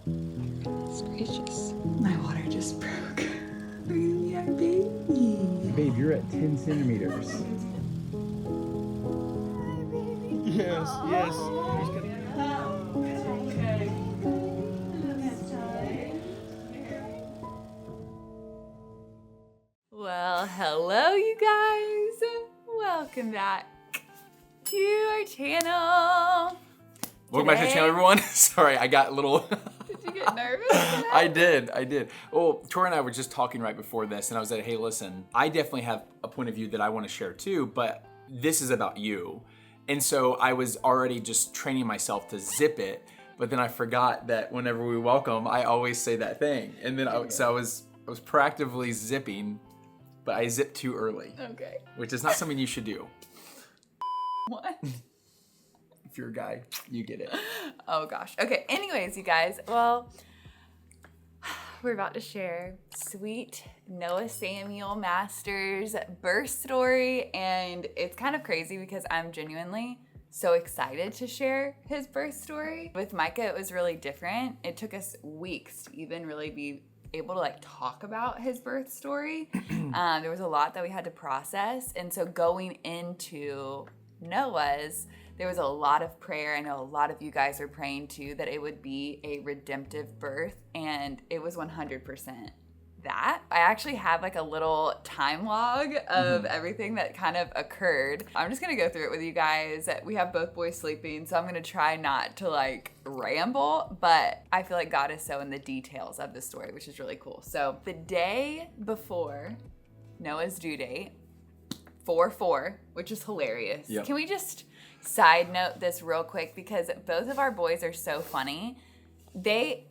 Goodness gracious. My water just broke. Yeah, baby. Babe, you're at 10 centimeters. Yes, yes. Well, hello you guys. Welcome back to our channel. Welcome back to the channel, everyone. Sorry, I got a little... Did you get nervous? I did. Well, Tori and I were just talking right before this, and I was like, hey, listen, I definitely have a point of view that I want to share too, but this is about you. And so I was already just training myself to zip it, but then I forgot that whenever we welcome, I always say that thing. And then I was proactively zipping, but I zipped too early. Okay. Which is not something you should do. What? If you're a guy, you get it. Oh gosh. Okay, anyways, you guys, well, we're about to share sweet Noah Samuel Masters' birth story, and it's kind of crazy because I'm genuinely so excited to share his birth story. With Micah, it was really different. It took us weeks to even really be able to talk about his birth story. There was a lot that we had to process, and so going into Noah's, there was a lot of prayer. I know a lot of you guys are praying too that it would be a redemptive birth, and it was 100% that. I actually have a little time log of everything that kind of occurred. I'm just gonna go through it with you guys. We have both boys sleeping, so I'm gonna try not to ramble, but I feel like God is so in the details of the story, which is really cool. So the day before Noah's due date, 4/4, which is hilarious. Yep. Can we just side note this real quick, because both of our boys are so funny. They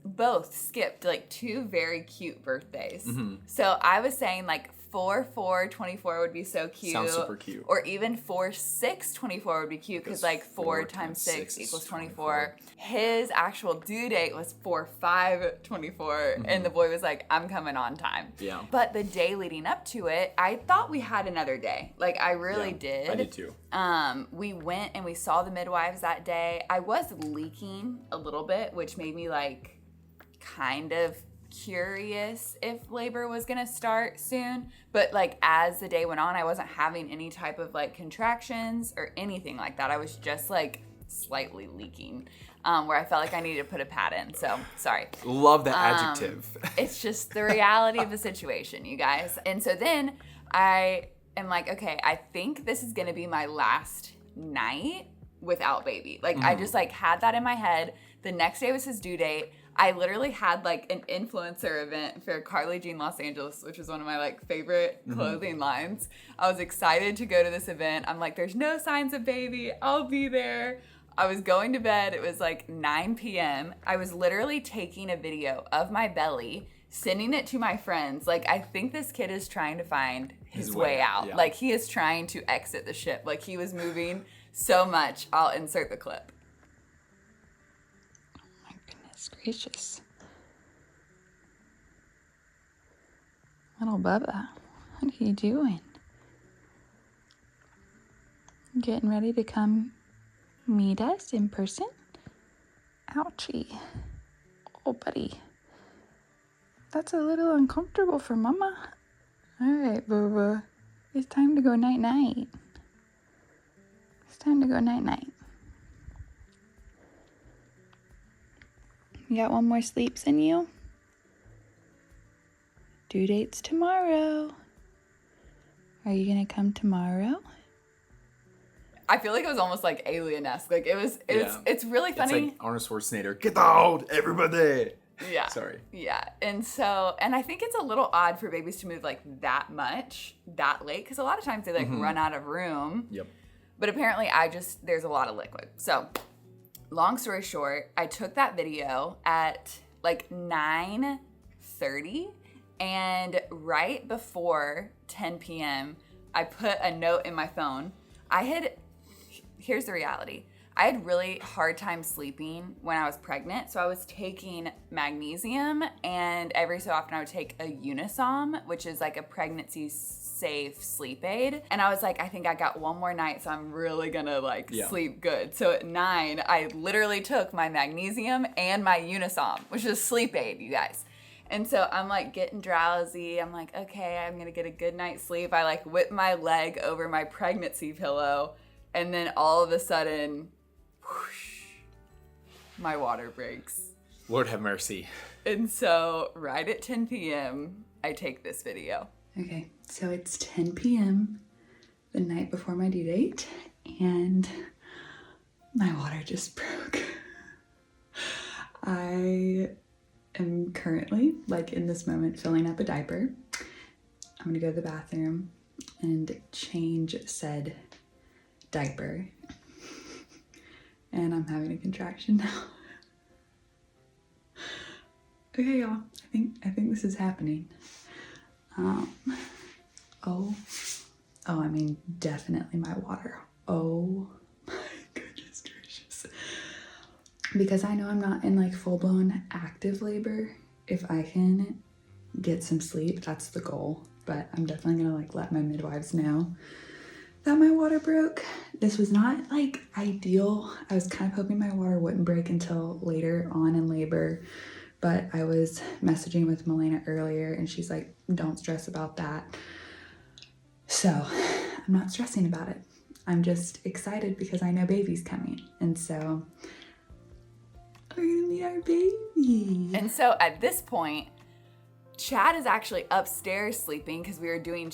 both skipped 2 very cute birthdays. So I was saying 4/4/24 would be so cute. Sounds super cute. Or even 4/6/24 would be cute because 4 times 6 equals 24. His actual due date was 4/5/24, and the boy was like, I'm coming on time. Yeah. But the day leading up to it, I thought we had another day. I really did. I did too. We went and we saw the midwives that day. I was leaking a little bit, which made me kind of curious if labor was gonna start soon, but as the day went on, I wasn't having any type of contractions or anything like that. I was just slightly leaking, where I felt like I needed to put a pad in. So sorry. Love that adjective. It's just the reality of the situation, you guys. And so then I am okay, I think this is gonna be my last night without baby. I just had that in my head. The next day was his due date. I literally had an influencer event for Carly Jean Los Angeles, which is one of my favorite clothing lines. I was excited to go to this event. I'm there's no signs of baby. I'll be there. I was going to bed. It was 9 p.m. I was literally taking a video of my belly, sending it to my friends. I think this kid is trying to find his way out. Yeah. He is trying to exit the ship. He was moving so much. I'll insert the clip. Gracious. Little Bubba, what are you doing? Getting ready to come meet us in person? Ouchie. Oh, buddy. That's a little uncomfortable for Mama. All right, Bubba. It's time to go night-night. It's time to go night-night. You got one more sleeps in you? Due date's tomorrow. Are you gonna come tomorrow? I feel like it was almost alien-esque. It's really funny. It's Arnold Schwarzenegger. Get out, everybody. Yeah. Sorry. Yeah. And I think it's a little odd for babies to move that much, that late, because a lot of times they run out of room. Yep. But apparently there's a lot of liquid. So long story short, I took that video at 9:30, and right before 10 p.m., I put a note in my phone. Here's the reality. I had really hard time sleeping when I was pregnant. So I was taking magnesium, and every so often I would take a Unisom, which is like a pregnancy safe sleep aid. And I was like, I think I got one more night, so I'm really gonna sleep good. So at 9, I literally took my magnesium and my Unisom, which is a sleep aid, you guys. And so I'm like getting drowsy. I'm like, okay, I'm gonna get a good night's sleep. I like whip my leg over my pregnancy pillow, and then all of a sudden, whoosh, my water breaks. Lord have mercy. And so right at 10 p.m., I take this video. Okay, so it's 10 p.m. the night before my due date, and my water just broke. I am currently, in this moment, filling up a diaper. I'm gonna go to the bathroom and change said diaper. And I'm having a contraction now. Okay, y'all, I think this is happening. Definitely my water. Oh my goodness gracious. Because I know I'm not in full-blown active labor. If I can get some sleep, that's the goal. But I'm definitely gonna let my midwives know that my water broke. This was not ideal. I was kind of hoping my water wouldn't break until later on in labor. But I was messaging with Melena earlier, and she's like, don't stress about that. So I'm not stressing about it. I'm just excited because I know baby's coming. And so we're gonna meet our baby. And so at this point, Chad is actually upstairs sleeping because we were doing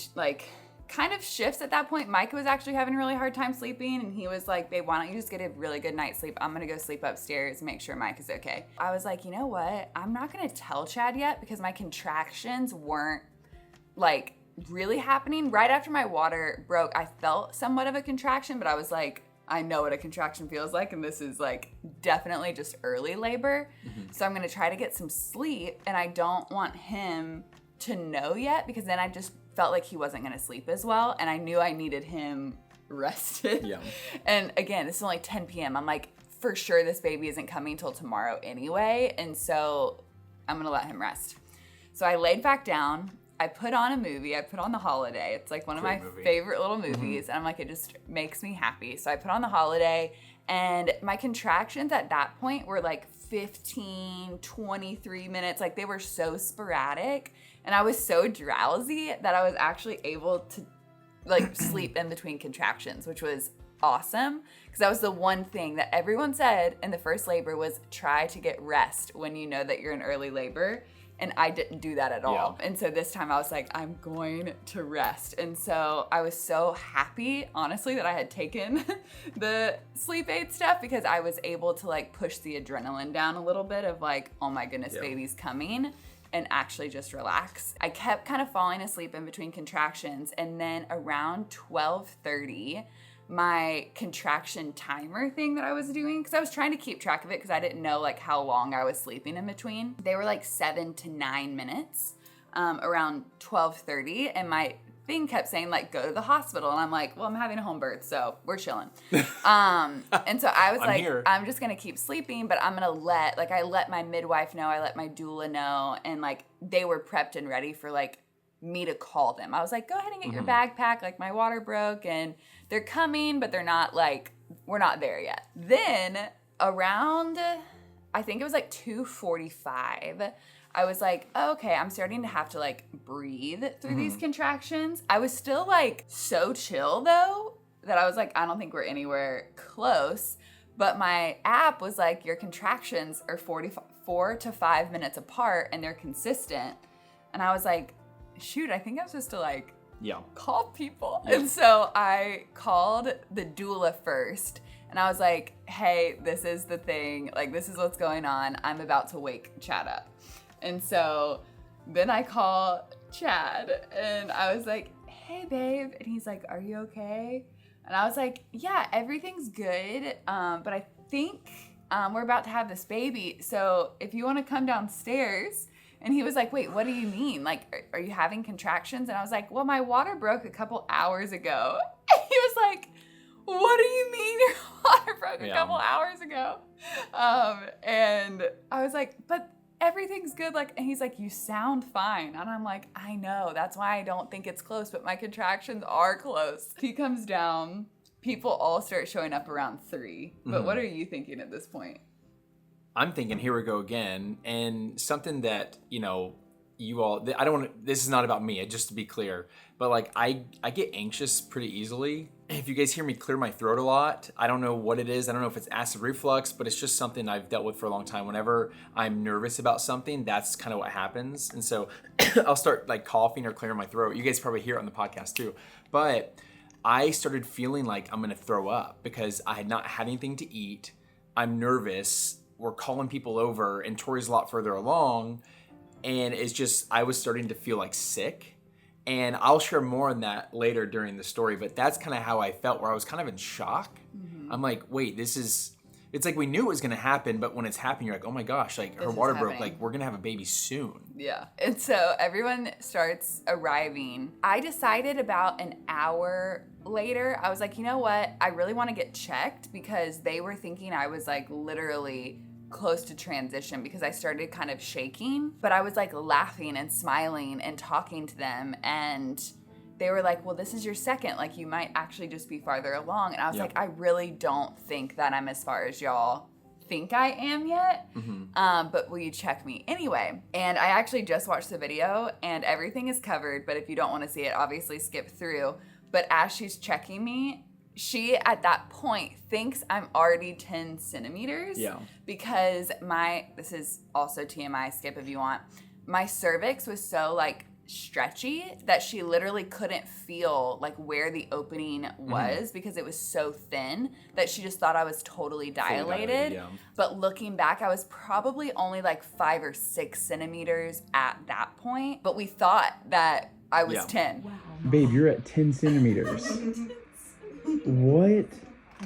kind of shifts at that point. Micah was actually having a really hard time sleeping, and he was like, babe, why don't you just get a really good night's sleep? I'm gonna go sleep upstairs, make sure Micah's okay. I was like, you know what? I'm not gonna tell Chad yet because my contractions weren't really happening. Right after my water broke, I felt somewhat of a contraction, but I was like, I know what a contraction feels like, and this is definitely just early labor. Mm-hmm. So I'm gonna try to get some sleep, and I don't want him to know yet because then I just felt like he wasn't gonna sleep as well, and I knew I needed him rested. Yeah. And again, it's only 10 p.m. I'm like, for sure this baby isn't coming till tomorrow anyway, and so I'm gonna let him rest. So I laid back down. I put on a movie. I put on The Holiday. It's one of my favorite little movies. Mm-hmm. And I'm like, it just makes me happy. So I put on The Holiday, and my contractions at that point were 15, 23 minutes. They were so sporadic, and I was so drowsy that I was actually able to sleep in between contractions, which was awesome because that was the one thing that everyone said in the first labor was try to get rest when you know that you're in early labor. And I didn't do that at all. Yeah. And so this time I was like, I'm going to rest. And so I was so happy, honestly, that I had taken the sleep aid stuff because I was able to push the adrenaline down a little bit of oh my goodness, baby's coming, and actually just relax. I kept kind of falling asleep in between contractions. And then around 12:30, my contraction timer thing that I was doing, because I was trying to keep track of it because I didn't know how long I was sleeping in between. They were 7 to 9 minutes around 12:30, and my thing kept saying go to the hospital, and I'm like, well, I'm having a home birth, so we're chilling. And so I was I'm just gonna keep sleeping, but I'm gonna I let my midwife know, I let my doula know, and they were prepped and ready for me to call them. I was like, go ahead and get your bag packed. My water broke and they're coming, but they're not we're not there yet. Then around, I think it was 2:45, I was like, oh, okay, I'm starting to have to breathe through these contractions. I was still so chill though, that I was I don't think we're anywhere close. But my app was your contractions are 4 to 5 minutes apart and they're consistent. And I was like, shoot, I think I'm supposed to call people. Yeah. And so I called the doula first, and I was like, hey, this is the thing. This is what's going on. I'm about to wake Chad up. And so then I call Chad, and I was like, hey, babe. And he's like, are you okay? And I was like, yeah, everything's good. But I think we're about to have this baby. So if you want to come downstairs. And he was like, wait, what do you mean? Are you having contractions? And I was like, well, my water broke a couple hours ago. And he was like, what do you mean your water broke a Yeah. couple hours ago. And I was like, but everything's good. Like, and he's like, you sound fine. And I'm like, I know. That's why I don't think it's close, but my contractions are close. He comes down. People all start showing up around 3. But what are you thinking at this point? I'm thinking, here we go again. And something that, you know, you all, I don't want to, this is not about me, just to be clear, but like I get anxious pretty easily. If you guys hear me clear my throat a lot, I don't know what it is. I don't know if it's acid reflux, but it's just something I've dealt with for a long time. Whenever I'm nervous about something, that's kind of what happens. And so I'll start like coughing or clearing my throat. You guys probably hear it on the podcast too. But I started feeling like I'm going to throw up because I had not had anything to eat. I'm nervous. We're calling people over and Tori's a lot further along. And it's just, I was starting to feel like sick. And I'll share more on that later during the story, but that's kind of how I felt, where I was kind of in shock. I'm like, wait, it's like we knew it was going to happen, but when it's happening, you're like, oh my gosh, like her water broke, like we're going to have a baby soon. Yeah. And so everyone starts arriving. I decided about an hour later, I was like, you know what? I really want to get checked, because they were thinking I was like literally close to transition, because I started kind of shaking, but I was like laughing and smiling and talking to them, and they were like, well, this is your second, like you might actually just be farther along. And I was like, I really don't think that I'm as far as y'all think I am yet, but will you check me anyway? And I actually just watched the video and everything is covered, but if you don't want to see it, obviously skip through. But as she's checking me, she, at that point, thinks I'm already 10 centimeters. Yeah. Because this is also TMI, skip if you want. My cervix was so, like, stretchy that she literally couldn't feel, like, where the opening was because it was so thin that she just thought I was totally dilated. Yeah. But looking back, I was probably only, like, 5 or 6 centimeters at that point. But we thought that I was 10. Wow. Babe, you're at 10 centimeters. What?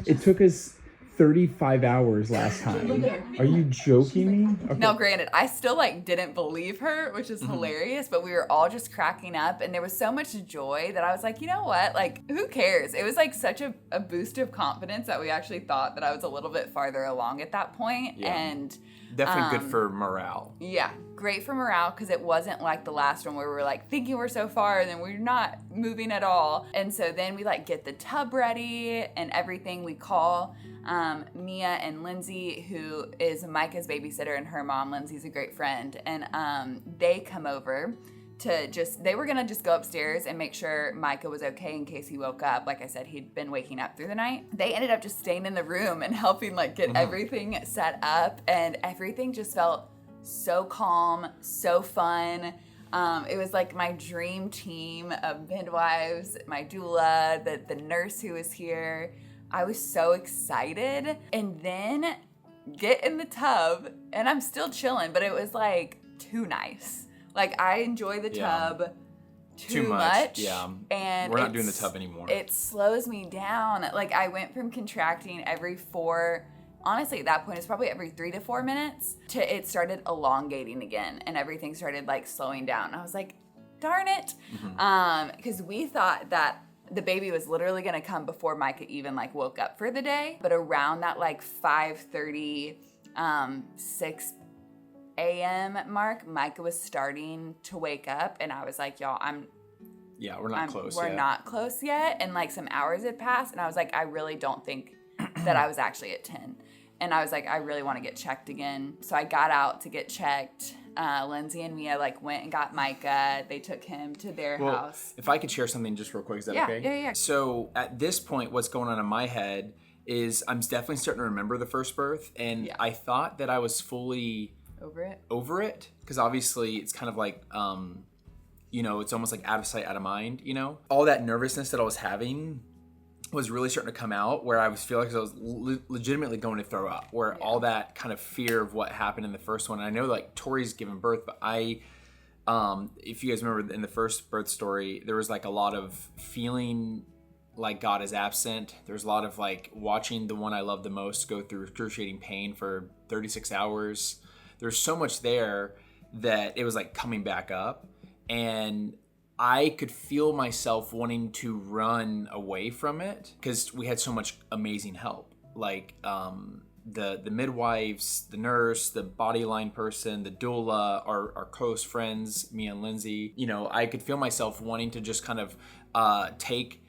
It took us 35 hours last time. Are you joking me? Okay. Now, granted, I still like didn't believe her, which is hilarious, but we were all just cracking up and there was so much joy that I was like, you know what? Like, who cares? It was like such a boost of confidence that we actually thought that I was a little bit farther along at that point. Yeah. And definitely good for morale. Yeah, great for morale, because it wasn't like the last one where we were like thinking we're so far and then we're not moving at all. And so then we like get the tub ready and everything. We call Mia and Lindsay, who is Micah's babysitter, and her mom, Lindsay's a great friend. And they come over to they were gonna just go upstairs and make sure Micah was okay in case he woke up. Like I said, he'd been waking up through the night. They ended up just staying in the room and helping like get everything set up, and everything just felt so calm, so fun. It was like my dream team of midwives, my doula, the nurse who was here. I was so excited. And then get in the tub, and I'm still chilling, but it was like too nice. Like, I enjoy the tub too much. Yeah. And we're not doing the tub anymore. It slows me down. Like, I went from contracting every 4, honestly, at that point, it's probably every 3 to 4 minutes, to it started elongating again, and everything started, like, slowing down. And I was like, darn it. Because we thought that the baby was literally going to come before Micah even, like, woke up for the day. But around that, like, 5:30, 6 a.m. mark, Micah was starting to wake up, and I was like, y'all, we're not close we're yet. not close yet. And like some hours had passed, and I was like, I really don't think that I was actually at 10. And I was like, I really want to get checked again. So I got out to get checked. Lindsay and Mia like went and got Micah. They took him to their house. If I could share something just real quick, is that okay? Yeah. So at this point, what's going on in my head is I'm definitely starting to remember the first birth, and I thought that I was fully over it, because obviously it's kind of like it's almost like out of sight, out of mind. All that nervousness that I was having was really starting to come out, where I was feeling like I was legitimately going to throw up, where all that kind of fear of what happened in the first one. And I know like Tori's given birth, but if you guys remember in the first birth story, there was like a lot of feeling like God is absent. There's a lot of like watching the one I love the most go through excruciating pain for 36 hours. There's so much there that it was like coming back up, and I could feel myself wanting to run away from it because we had so much amazing help. like the midwives, the nurse, the body line person, the doula, our close friends, me and Lindsay, you know, I could feel myself wanting to just kind of take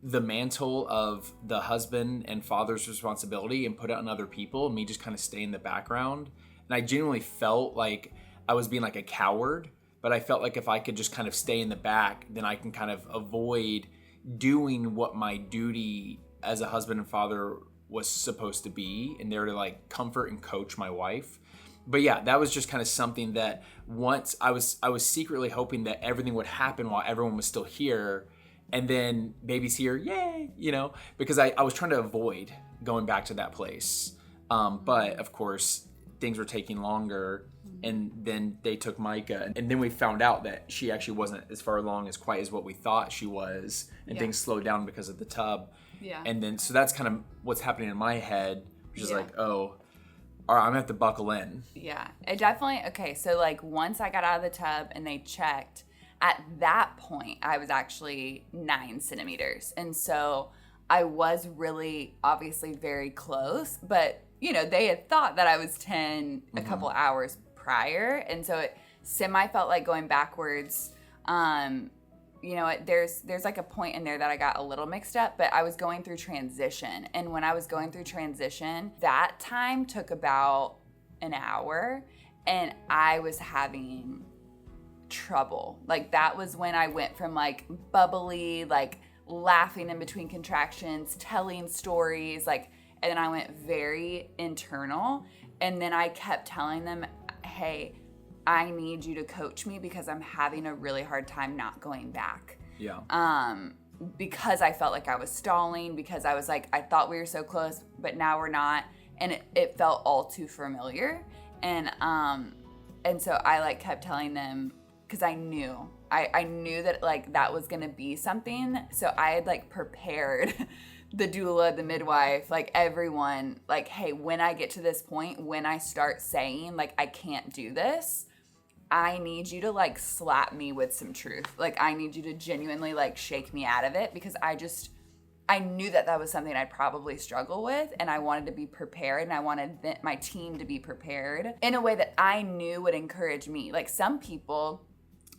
the mantle of the husband and father's responsibility and put it on other people, and me just kind of stay in the background. And I genuinely felt like I was being like a coward, but I felt like if I could just kind of stay in the back, then I can kind of avoid doing what my duty as a husband and father was supposed to be, and there to like comfort and coach my wife. But yeah, that was just kind of something that once I was secretly hoping that everything would happen while everyone was still here, and then baby's here, yay, you know, because I was trying to avoid going back to that place. But of course, things were taking longer, and then they took Micah, and then we found out that she actually wasn't as far along as quite as what we thought she was, and things slowed down because of the tub. Yeah. And then, so that's kind of what's happening in my head, which is like, oh, all right, I'm gonna have to buckle in. Yeah, it definitely, okay, so like once I got out of the tub and they checked, at that point, I was actually 9 centimeters. And so I was really obviously very close, but you know, they had thought that I was 10 a couple hours prior. And so it semi felt like going backwards. You know, there's like a point in there that I got a little mixed up, but I was going through transition. And when I was going through transition, that time took about an hour, and I was having trouble. Like that was when I went from like bubbly, like laughing in between contractions, telling stories, like, and then I went very internal. And then I kept telling them, hey, I need you to coach me because I'm having a really hard time not going back. Yeah. Because I felt like I was stalling, because I was like, I thought we were so close, but now we're not. And it felt all too familiar. And so I like kept telling them, because I knew that like that was gonna be something. So I had like prepared the doula, the midwife, like everyone, like, hey, when I get to this point, when I start saying like I can't do this, I need you to like slap me with some truth. Like I need you to genuinely like shake me out of it, because I knew that was something I'd probably struggle with, and I wanted to be prepared, and I wanted my team to be prepared in a way that I knew would encourage me. Like some people,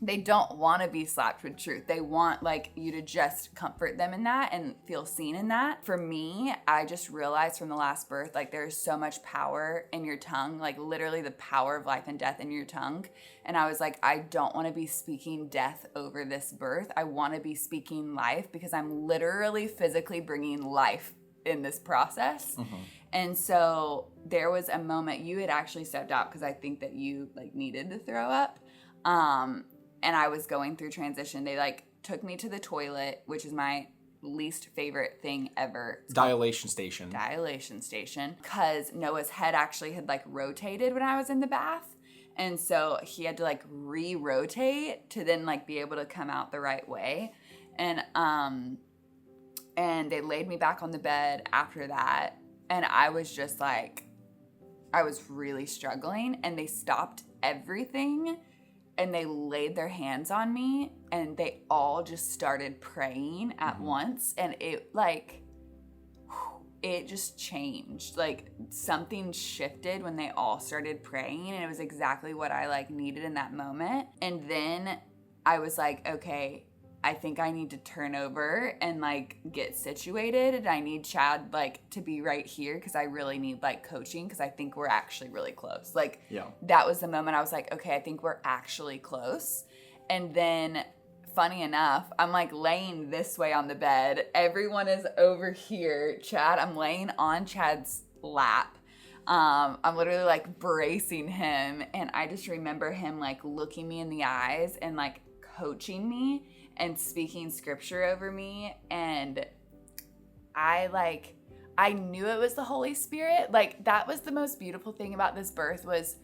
they don't want to be slapped with truth. They want like you to just comfort them in that and feel seen in that. For me, I just realized from the last birth, like there's so much power in your tongue, like literally the power of life and death in your tongue. And I was like, I don't want to be speaking death over this birth. I want to be speaking life, because I'm literally physically bringing life in this process. And so there was a moment you had actually stepped out because I think that you like needed to throw up. And I was going through transition. They like took me to the toilet, which is my least favorite thing ever. Dilation station. Because Noah's head actually had like rotated when I was in the bath. And so he had to like re-rotate to then like be able to come out the right way. And they laid me back on the bed after that. And I was just like, I was really struggling, and they stopped everything. And they laid their hands on me, and they all just started praying at once. And it just changed. Like something shifted when they all started praying, and it was exactly what I like needed in that moment. And then I was like, okay, I think I need to turn over and like get situated, and I need Chad like to be right here, because I really need like coaching, because I think we're actually really close. Like that was the moment I was like, okay, I think we're actually close. And then funny enough, I'm like laying this way on the bed. Everyone is over here. Chad, I'm laying on Chad's lap. I'm literally like bracing him, and I just remember him like looking me in the eyes and like coaching me and speaking scripture over me. And I knew it was the Holy Spirit. Like that was the most beautiful thing about this birth. Was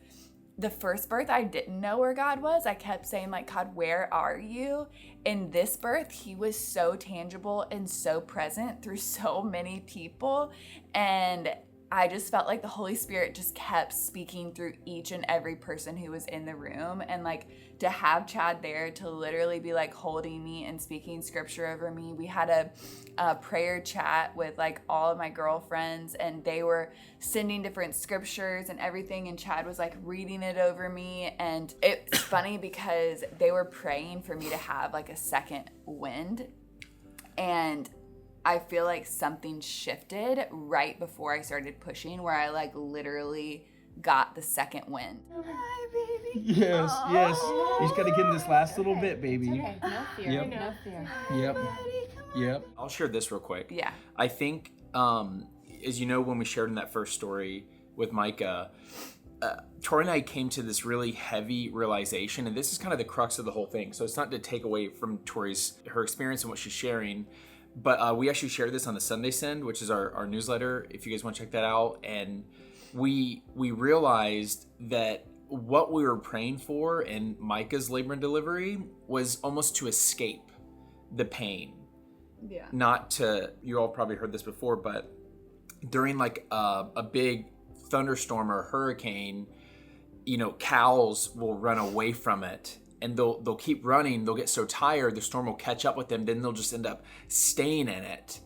the first birth, I didn't know where God was. I kept saying like, God, where are you? In this birth, he was so tangible and so present through so many people. And I just felt like the Holy Spirit just kept speaking through each and every person who was in the room. And like to have Chad there to literally be like holding me and speaking scripture over me. We had a prayer chat with like all of my girlfriends, and they were sending different scriptures and everything. And Chad was like reading it over me. And it's funny because they were praying for me to have like a second wind. And I feel like something shifted right before I started pushing, where I like literally got the second wind. Hi, baby. Yes, yes. You just got to get in this last little bit, baby. Okay, no fear, Yep. no fear. Yep. Yep. I'll share this real quick. Yeah. I think, as you know, when we shared in that first story with Micah, Tori and I came to this really heavy realization, and this is kind of the crux of the whole thing. So it's not to take away from her experience and what she's sharing, but we actually shared this on the Sunday Send, which is our newsletter, if you guys want to check that out. And we realized that what we were praying for in Micah's labor and delivery was almost to escape the pain. Yeah. Not to, you all probably heard this before, but during like a big thunderstorm or hurricane, cows will run away from it. And they'll keep running. They'll get so tired, the storm will catch up with them. Then they'll just end up staying in it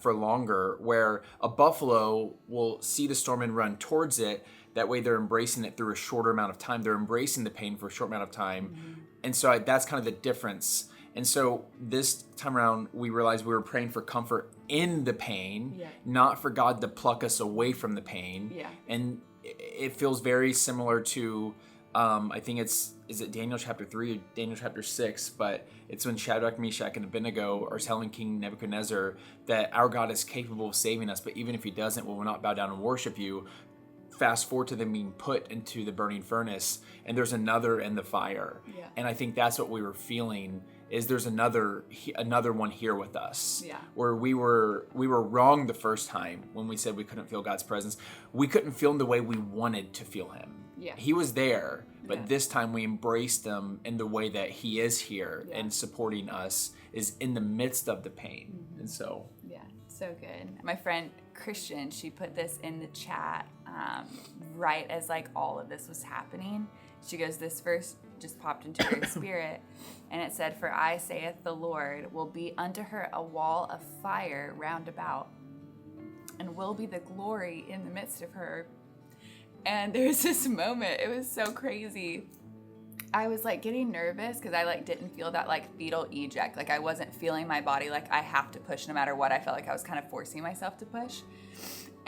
for longer. Where a buffalo will see the storm and run towards it. That way, they're embracing it through a shorter amount of time. They're embracing the pain for a short amount of time, and so that's kind of the difference. And so this time around, we realized we were praying for comfort in the pain, not for God to pluck us away from the pain. Yeah. And it feels very similar to. I think is it Daniel chapter 3 or Daniel chapter 6, but it's when Shadrach, Meshach, and Abednego are telling King Nebuchadnezzar that our God is capable of saving us, but even if he doesn't, we will not bow down and worship you. Fast forward to them being put into the burning furnace, and there's another in the fire. Yeah. And I think that's what we were feeling, is there's another one here with us. Yeah. Where we were wrong the first time when we said we couldn't feel God's presence. We couldn't feel him the way we wanted to feel him. Yeah. He was there, but Yeah. this time we embraced him in the way that he is here and supporting us is in the midst of the pain. And so Yeah, so good. My friend Christian, she put this in the chat right as like all of this was happening. She goes, this verse just popped into her spirit, and it said, "For I, saith the Lord, will be unto her a wall of fire round about, and will be the glory in the midst of her." And there was this moment, it was so crazy. I was like getting nervous because I like didn't feel that like fetal eject. Like I wasn't feeling my body like I have to push no matter what. I felt like I was kind of forcing myself to push.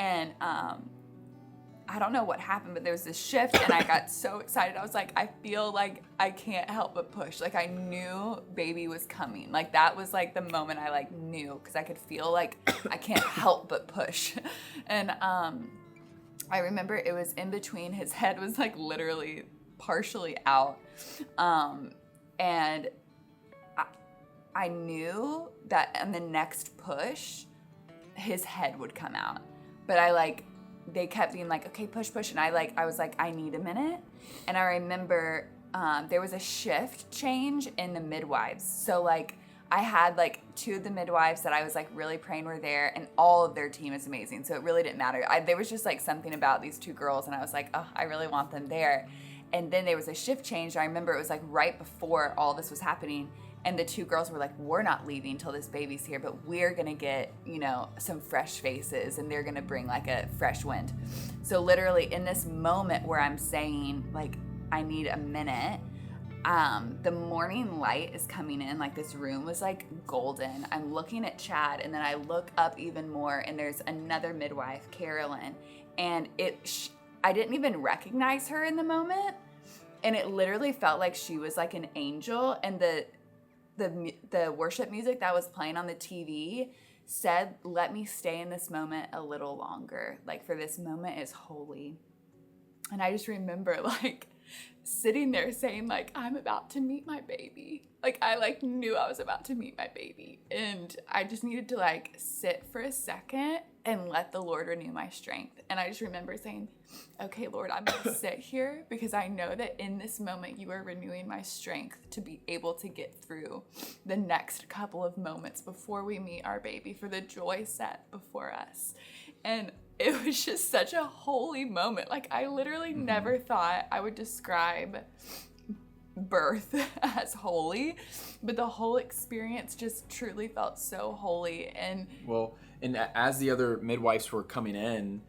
And I don't know what happened, but there was this shift and I got so excited. I was like, I feel like I can't help but push. Like I knew baby was coming. Like that was like the moment I like knew, because I could feel like I can't help but push. And I remember it was in between, his head was like literally partially out. And I knew that on the next push, his head would come out. But they kept being like, okay, push. And I was like, I need a minute. And I remember there was a shift change in the midwives. So like I had like two of the midwives that I was like really praying were there, and all of their team is amazing. So it really didn't matter. There was just like something about these two girls, and I was like, oh, I really want them there. And then there was a shift change. I remember it was like right before all this was happening. And the two girls were like, we're not leaving till this baby's here, but we're going to get, some fresh faces, and they're going to bring like a fresh wind. So literally in this moment where I'm saying like, I need a minute, the morning light is coming in. Like this room was like golden. I'm looking at Chad, and then I look up even more, and there's another midwife, Carolyn. And I didn't even recognize her in the moment. And it literally felt like she was like an angel. And the worship music that was playing on the TV said, let me stay in this moment a little longer. Like, for this moment is holy. And I just remember like sitting there saying like, I'm about to meet my baby. Like I like knew I was about to meet my baby. And I just needed to like sit for a second and let the Lord renew my strength. And I just remember saying, okay, Lord, I'm going to sit here because I know that in this moment you are renewing my strength to be able to get through the next couple of moments before we meet our baby, for the joy set before us. And it was just such a holy moment. Like, I literally never thought I would describe birth as holy, but the whole experience just truly felt so holy. And as the other midwives were coming in,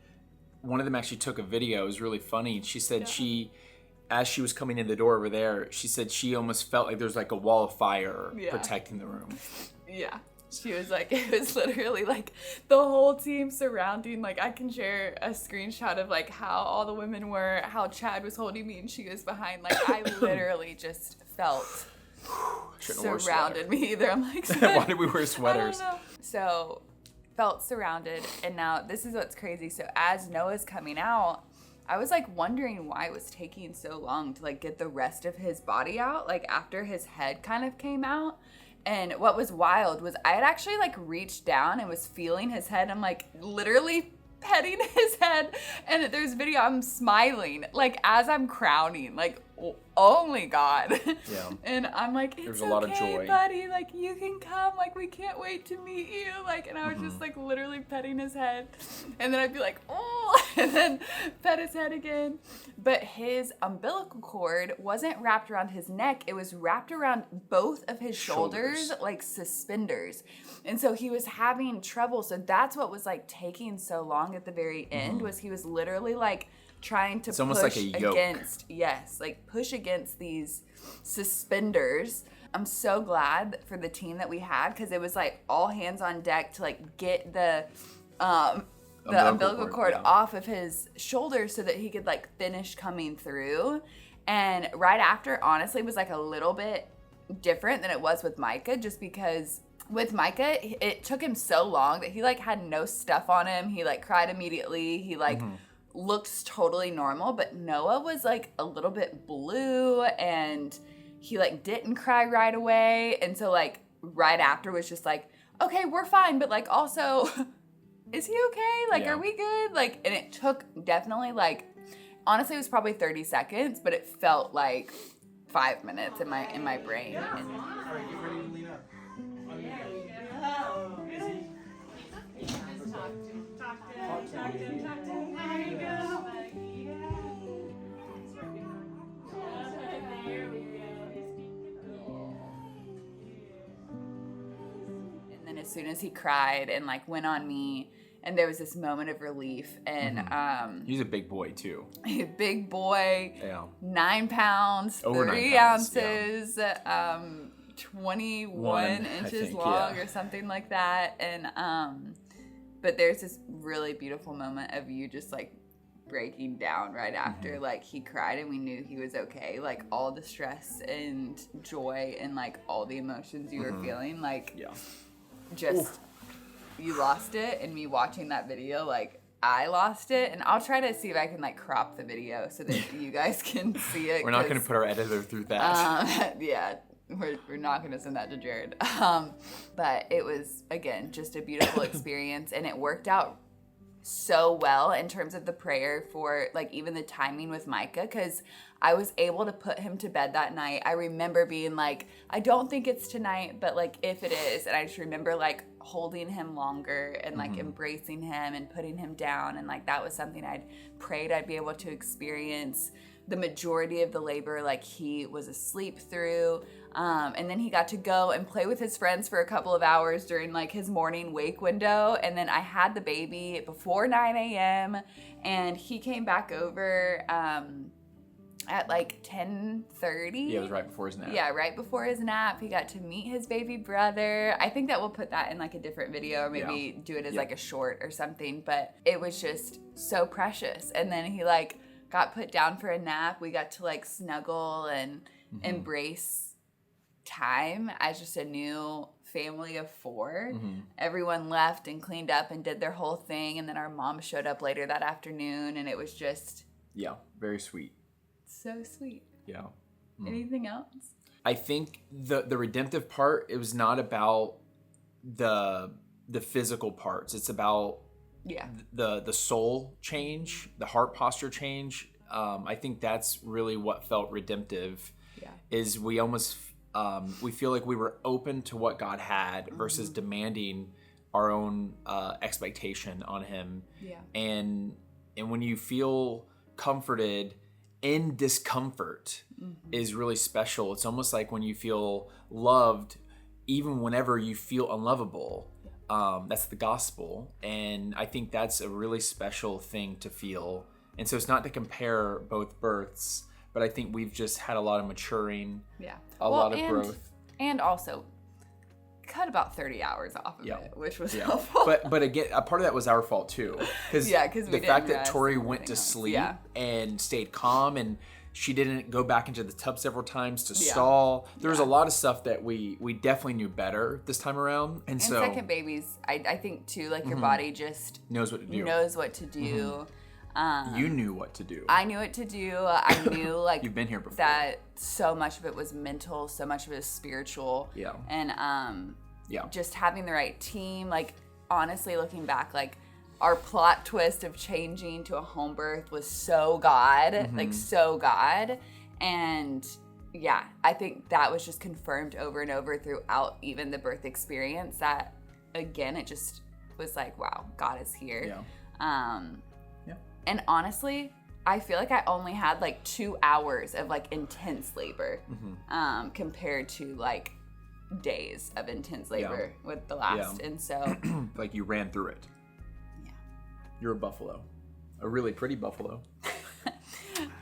one of them actually took a video. It was really funny. She said as she was coming in the door over there, she said she almost felt like there's like a wall of fire protecting the room. Yeah. She was like, it was literally like the whole team surrounding. Like, I can share a screenshot of like how all the women were, how Chad was holding me and she was behind. Like, I literally just felt surrounded me either. I'm like, why did we wear sweaters? I don't know. So, felt surrounded. And now this is what's crazy. So, as Noah's coming out, I was like wondering why it was taking so long to like get the rest of his body out, like after his head kind of came out. And what was wild was I had actually like reached down and was feeling his head. I'm like literally petting his head, and there's video, I'm smiling like as I'm crowning, like only God. Yeah. And I'm like, it's There's a lot of okay, joy. buddy, like you can come, like we can't wait to meet you, like, and I was just like literally petting his head, and then I'd be like, oh, and then pet his head again. But his umbilical cord wasn't wrapped around his neck, it was wrapped around both of his shoulders like suspenders. And so he was having trouble. So that's what was like taking so long at the very end, was he was literally like trying to almost like push a yoke. push against these suspenders. I'm so glad for the team that we had, because it was like all hands on deck to like get the umbilical cord off of his shoulders so that he could like finish coming through. And right after, honestly, was like a little bit different than it was with Micah, just because with Micah, it took him so long that he like had no stuff on him. He like cried immediately. He like looks totally normal, but Noah was like a little bit blue and he like didn't cry right away. And so like right after was just like, okay, we're fine, but like also, is he okay? Like, are we good? Like, and it took definitely like, honestly, it was probably 30 seconds, but it felt like 5 minutes in my brain. And then as soon as he cried and like went on me, and there was this moment of relief. And he's a big boy too. Big boy, 9 pounds, Over 30 9 pounds, ounces, 21 inches long or something like that. And but there's this really beautiful moment of you just like breaking down right after like he cried and we knew he was okay. Like all the stress and joy and like all the emotions you were feeling, like just you lost it. And me watching that video, like I lost it. And I'll try to see if I can like crop the video so that you guys can see it. We're not going to put our editor through that. Yeah, we're not going to send that to Jared. But it was, again, just a beautiful experience, and it worked out so well in terms of the prayer for like even the timing with Micah, because I was able to put him to bed that night. I remember being like, I don't think it's tonight, but like if it is, and I just remember like holding him longer and like embracing him and putting him down, and like that was something I'd prayed I'd be able to experience the majority of the labor, like he was asleep through. And then he got to go and play with his friends for a couple of hours during like his morning wake window. And then I had the baby before 9 a.m. and he came back over at like 10:30. Yeah, it was right before his nap. Yeah, right before his nap. He got to meet his baby brother. I think that we'll put that in like a different video, or maybe do it as like a short or something. But it was just so precious. And then he like got put down for a nap. We got to like snuggle and embrace time as just a new family of 4. Everyone left and cleaned up and did their whole thing, and then our mom showed up later that afternoon, and it was just very sweet. So sweet. Anything else? I think the redemptive part, it was not about the physical parts. It's about the soul change, the heart posture change. I think that's really what felt redemptive. Is we almost we feel like we were open to what God had versus demanding our own expectation on him. Yeah. And when you feel comforted in discomfort is really special. It's almost like when you feel loved, even whenever you feel unlovable. That's the gospel. And I think that's a really special thing to feel. And so it's not to compare both births, but I think we've just had a lot of maturing, a lot of growth. And also cut about 30 hours off of it, which was helpful. But again, a part of that was our fault too. Because the fact that Tori went to sleep and stayed calm, and she didn't go back into the tub several times to stall. There was a lot of stuff that we definitely knew better this time around. And so second babies, I think too, like your body just knows what to do. You knew what to do. I knew what to do. I knew like you've been here before. That so much of it was mental, so much of it was spiritual. Yeah. And just having the right team. Like honestly, looking back, like our plot twist of changing to a home birth was so God, like so God. And I think that was just confirmed over and over throughout even the birth experience. That again, it just was like, wow, God is here. Yeah. And honestly, I feel like I only had like 2 hours of like intense labor compared to like days of intense labor with the last. And so like you ran through it. Yeah. You're a buffalo. A really pretty buffalo.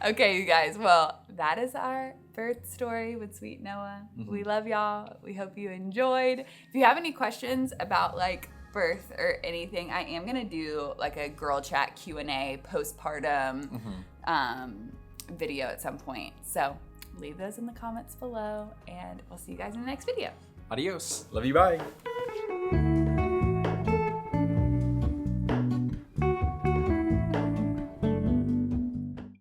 Okay, you guys. Well, that is our birth story with Sweet Noah. We love y'all. We hope you enjoyed. If you have any questions about like birth or anything, I am gonna do like a girl chat Q&A postpartum video at some point, so leave those in the comments below, and we'll see you guys in the next video. Adios. Love you. Bye.